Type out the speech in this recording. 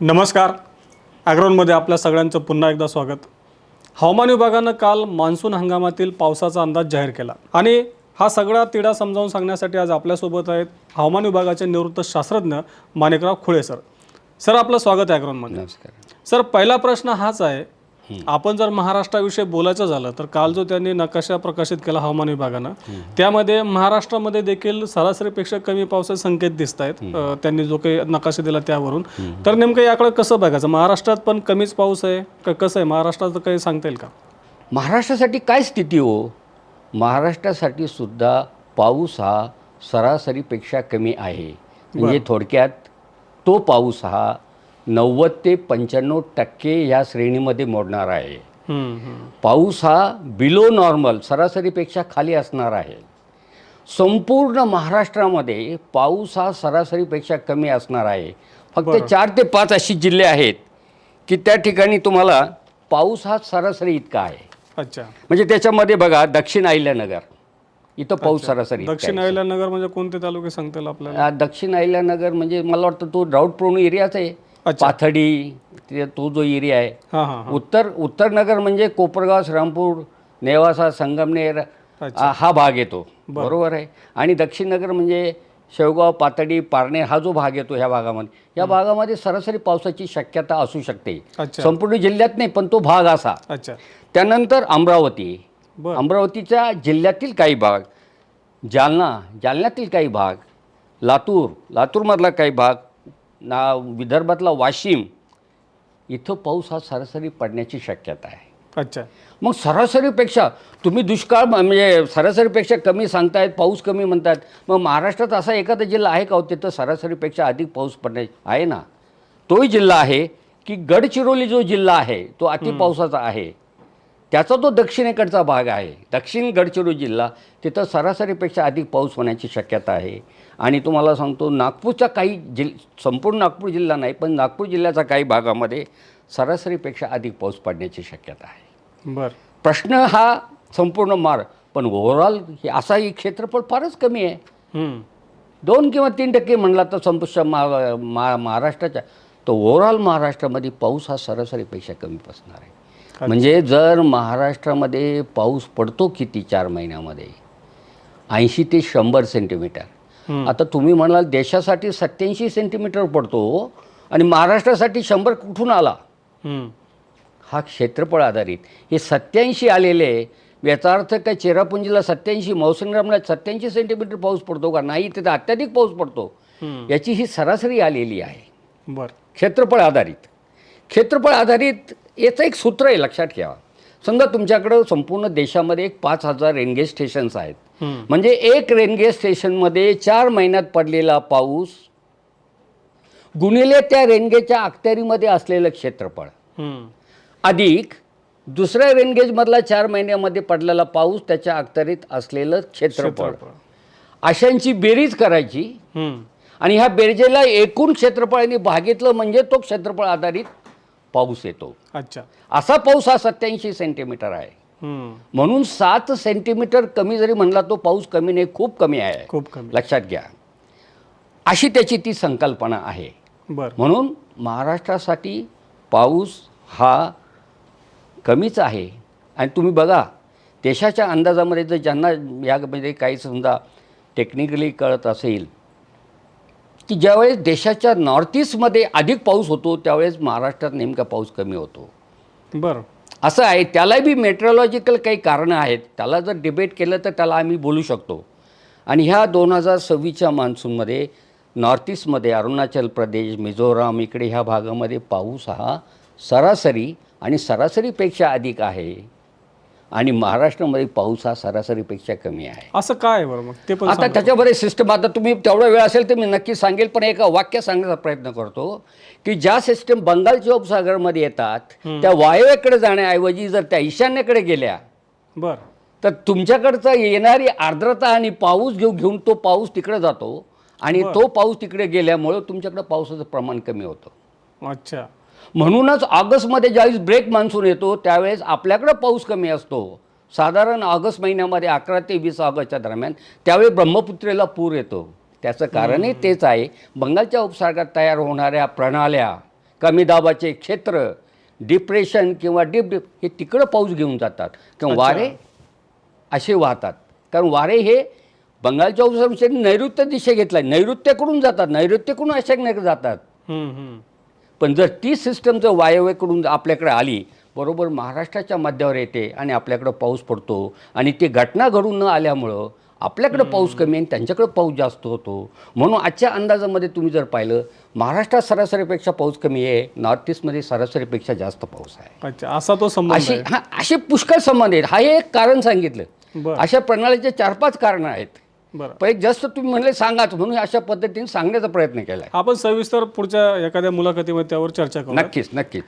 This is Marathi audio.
नमस्कार. ॲग्रोनमध्ये आपल्या सगळ्यांचं पुन्हा एकदा स्वागत. हवामान विभागानं काल मान्सून हंगामातील पावसाचा अंदाज जाहीर केला आणि हा सगळा तिढा समजावून सांगण्यासाठी आज आपल्यासोबत आहेत हवामान विभागाचे निवृत्त शास्त्रज्ञ माणिकराव खुळे सर. सर, आपलं स्वागत आहे ॲग्रोनमध्ये. नमस्कार. सर, पहिला प्रश्न हाच आहे, आपण जर महाराष्ट्राविषयी बोलायचं झालं तर काल जो त्यांनी नकाशा प्रकाशित केला हवामान विभागानं, त्यामध्ये महाराष्ट्रामध्ये देखील सरासरीपेक्षा कमी पावसाचे संकेत दिसत आहेत. त्यांनी जो काही नकाशा दिला त्यावरून, तर नेमकं याकडे कसं बघायचं? महाराष्ट्रात पण कमीच पाऊस आहे का कसं आहे? महाराष्ट्राचं काही सांगता येईल का? महाराष्ट्रासाठी काय स्थिती हो? महाराष्ट्रासाठी सुद्धा पाऊस हा सरासरीपेक्षा कमी आहे. म्हणजे थोडक्यात तो पाऊस हा 90 ते 95% ह्या श्रेणीमध्ये मोडणार आहे. पाऊस हा बिलो नॉर्मल सरासरीपेक्षा खाली असणार आहे. संपूर्ण महाराष्ट्रामध्ये पाऊस हा सरासरीपेक्षा कमी असणार आहे. फक्त 4 ते 5 अशी जिल्हे आहेत की त्या ठिकाणी तुम्हाला पाऊस हा सरासरी इतका आहे. अच्छा. म्हणजे त्याच्यामध्ये बघा, दक्षिण अहिल्यानगर इथं पाऊस सरासरी इतका दक्षिण आहे. अहिल्यानगर म्हणजे कोणते तालुके सांगता येईल आपल्याला? दक्षिण अहिल्यानगर म्हणजे मला वाटतं तो ड्राऊट प्रोन एरियाच आहे. पाथडी, तो जो एरिया आहे. हां हां. उत्तर नगर म्हणजे कोपरगाव, श्रीरामपूर, नेवासा, संगमनेर हा भाग येतो. बरोबर आहे. आणि दक्षिण नगर म्हणजे शेवगाव, पाथडी, पारनेर हा जो भाग येतो ह्या भागामध्ये, या भागामध्ये सरासरी पावसाची शक्यता असू शकते. संपूर्ण जिल्ह्यात नाही, पण तो भाग असा. अच्छा. त्यानंतर अमरावती, अमरावतीच्या जिल्ह्यातील काही भाग, जालन्यातील काही भाग, लातूरमधला काही भाग, विदर्भातला वाशिम, इथं पाऊस हा सरासरी पडण्याची शक्यता आहे. अच्छा. मग सरासरीपेक्षा तुम्ही दुष्काळ म्हणजे सरासरीपेक्षा कमी सांगतायत, पाऊस कमी म्हणतात. मग महाराष्ट्रात असा एखादा जिल्हा आहे का हो तिथं सरासरीपेक्षा अधिक पाऊस पडणे आहे ना? तोही जिल्हा आहे की गडचिरोली जो जिल्हा आहे तो अति पावसाचा आहे. त्याचा तो दक्षिणेकडचा भाग आहे. दक्षिण गडचिरोली जिल्हा, तिथं सरासरीपेक्षा अधिक पाऊस होण्याची शक्यता आहे. आणि तुम्हाला सांगतो, नागपूरच्या काही संपूर्ण नागपूर जिल्हा नाही, पण नागपूर जिल्ह्याच्या काही भागामध्ये सरासरीपेक्षा अधिक पाऊस पडण्याची शक्यता आहे. बरं. प्रश्न हा संपूर्ण पण ओव्हरऑल असा ही क्षेत्रफळ फारच कमी आहे. 2 किंवा 3% म्हणला तर महाराष्ट्राच्या, तर ओव्हरऑल महाराष्ट्रामध्ये पाऊस हा सरासरीपेक्षा कमी असणार आहे. म्हणजे जर महाराष्ट्रामध्ये पाऊस पडतो किती 4 महिन्यामध्ये 80 ते 100 सेंटीमीटर. आता तुम्ही म्हणाल देशासाठी 87 सेंटीमीटर पडतो आणि महाराष्ट्रासाठी 100 कुठून आला? हा क्षेत्रफळ आधारित हे 87 आलेले. याचा अर्थ काय चेरापुंजीला 87, मौसंग्रामला 87 सेंटीमीटर पाऊस पडतो का? नाही, तिथं अत्याधिक पाऊस पडतो. याची ही सरासरी आलेली आहे. बरं. क्षेत्रफळ आधारित याचं एक सूत्र आहे, लक्षात ठेवा. समजा तुमच्याकडं संपूर्ण देशामध्ये 5,000 रेनगेज स्टेशन्स आहेत. म्हणजे एक रेनगेज स्टेशनमध्ये 4 महिन्यात पडलेला पाऊस गुणिले त्या रेनगेजच्या अखत्यारीमध्ये असलेलं क्षेत्रफळ अधिक दुसऱ्या रेनगेजमधला 4 महिन्यामध्ये पडलेला पाऊस त्याच्या अखत्यारीत असलेलं क्षेत्रफळ, अशांची बेरीज करायची आणि ह्या बेरजेला एकूण क्षेत्रफळाने भागितलं म्हणजे तो क्षेत्रफळ आधारित पाऊस येतो. अच्छा. असा पाऊस हा 87 सेंटीमीटर आहे. म्हणून 7 सेंटीमीटर कमी जरी म्हणला तो पाऊस कमी नाही, खूप कमी आहे. खूप कमी. लक्षात घ्या, अशी त्याची ती संकल्पना आहे. म्हणून महाराष्ट्रासाठी पाऊस हा कमीच आहे. आणि तुम्ही बघा, देशाच्या अंदाजामध्ये जर ज्यांना यामध्ये काही समजा टेक्निकली कळत असेल की ज्यावेळेस देशाच्या नॉर्थ ईस्टमध्ये अधिक पाऊस होतो त्यावेळेस महाराष्ट्रात नेमका पाऊस कमी होतो. बरं. असं आहे. त्याला बी मेट्रोलॉजिकल काही कारणं आहेत. त्याला जर डिबेट केलं तर त्याला आम्ही बोलू शकतो. आणि ह्या 2026च्या मान्सूनमध्ये नॉर्थ ईस्टमध्ये अरुणाचल प्रदेश, मिझोराम इकडे ह्या भागामध्ये पाऊस हा सरासरी आणि सरासरीपेक्षा अधिक आहे आणि महाराष्ट्रामध्ये पाऊस हा सरासरीपेक्षा कमी आहे. असं काय बरं मग ते पण आता त्याच्यामध्ये सिस्टम, आता तुम्ही तेवढा वेळ असेल तर मी नक्की सांगेल, पण एका वाक्य सांगण्याचा प्रयत्न करतो की ज्या सिस्टम बंगालच्या उपसागरामध्ये येतात त्या वायव्येकडे जाण्याऐवजी जर त्या ईशान्येकडे गेल्या तर तुमच्याकडचा येणारी आर्द्रता आणि पाऊस घेऊन तो पाऊस तिकडे जातो आणि तो पाऊस तिकडे गेल्यामुळे तुमच्याकडे पावसाचं प्रमाण कमी होतं. अच्छा. म्हणूनच ऑगस्टमध्ये ज्यावेळेस ब्रेक मान्सून येतो त्यावेळेस आपल्याकडे पाऊस कमी असतो. साधारण ऑगस्ट महिन्यामध्ये 11 ते 20 ऑगस्टच्या दरम्यान त्यावेळी ब्रह्मपुत्रेला पूर येतो. त्याचं कारणही तेच आहे, बंगालच्या उपसागरात तयार होणाऱ्या प्रणाल्या कमी दाबाचे क्षेत्र, डिप्रेशन किंवा डीप हे तिकडं पाऊस घेऊन जातात किंवा वारे असे वाहतात. कारण वारे हे बंगालच्या उपसागराने नैऋत्य दिशे घेतला, नैऋत्याकडून जातात, नैऋत्याकडून अशाकडे जातात. पण जर ती सिस्टम जर वायव्येकडून आपल्याकडे आली, बरोबर महाराष्ट्राच्या मध्यावर येते आणि आपल्याकडं पाऊस पडतो. आणि ती घटना घडून न आल्यामुळं आपल्याकडं पाऊस कमी आणि त्यांच्याकडे पाऊस जास्त होतो. म्हणून आजच्या अंदाजामध्ये तुम्ही जर पाहिलं, महाराष्ट्रात सरासरीपेक्षा पाऊस कमी आहे, नॉर्थ ईस्टमध्ये सरासरीपेक्षा जास्त पाऊस आहे. अच्छा, असा तो संबंध आहे. असे पुष्कळ संबंध आहेत. हा एक कारण सांगितलं. बरं. अशा प्रणालीचे 4-5 कारणं आहेत. बरं, पण एक जस्ट तुम्ही म्हणले सांगाच म्हणून अशा पद्धतीने सांगण्याचा प्रयत्न केला. आपण सविस्तर पुढच्या एखाद्या मुलाखतीमध्ये त्यावर चर्चा करू. नक्कीच.